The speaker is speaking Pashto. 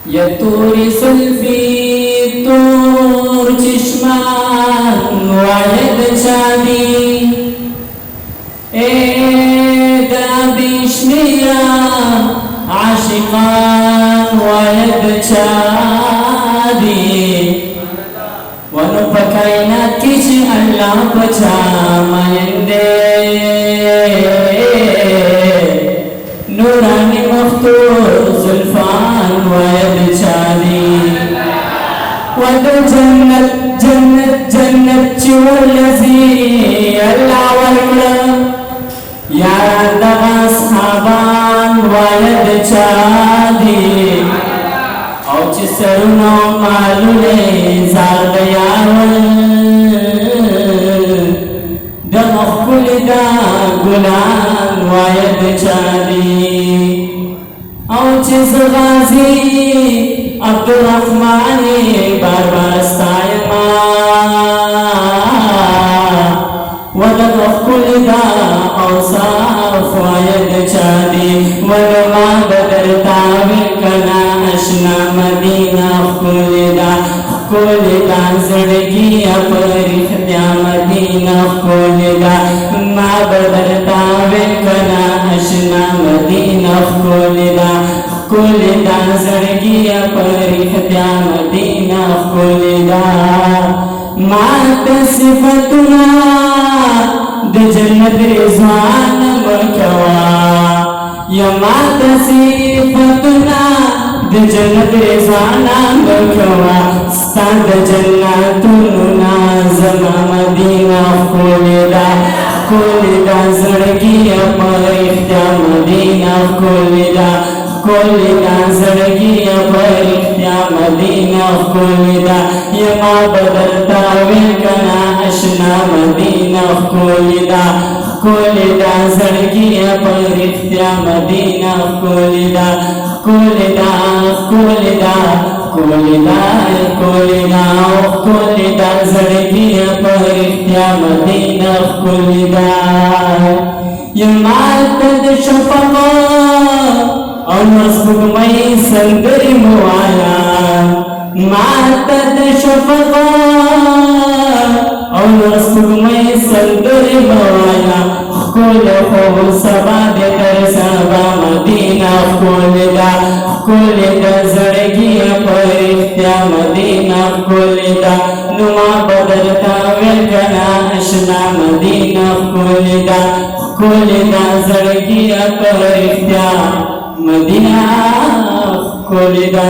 یا توری سلفی تور چشمان واحد چادی اے دابیش میا عاشقان واحد چادی ونو پکائنات کی چی اللہ بچا مائندے نورانی مختور زلفان واحد چادی ودو جنت جنت جنت چولزی اللہ ورکل یاران دغا صحابان واحد چادی او چی سرونو مالونے زار دیارول دمخ کل دا گلان واحد چادی او چی زغازی عبدالرحمن بار بار استائما ودمخ کل دا اوصاف واحد چادی ولما بدرتا وکنا اشنا مدینہ خولدا زڑگی اپریخ دیا مدینہ خولدا ما بدرتا وکنا اشنا مدینہ خولدا زڑگی اپریخ دیا مدینہ خولدا ما تصفتنا د جنت رضوان مکوا یا ما تصفتنا د جنت رضوان مکوا ستا د جناتونو نازما مدینہ خولدا زړګي پرېښ دا مدینہ خولدا زړګي پرېښ دا مدینہ خولدا یما بدرتا وکنا اشنا مدینہ خولدا زړګي پرېښ دا مدینہ خولدا زړګي پرېښ دا مدینہ خولدا یما تد شفقا او نسبګمۍ سندرې موایا ماته د شفقا او نسبګمۍ سندرې موایا ښکل خو سبا د تر سبا مدینہ خولدا زړګي پرېښتیا مدینہ خولدا نو ما بدرتا وکنا اشنا مدینہ خولدا زړګي پرېښتیا مدینہ خولدا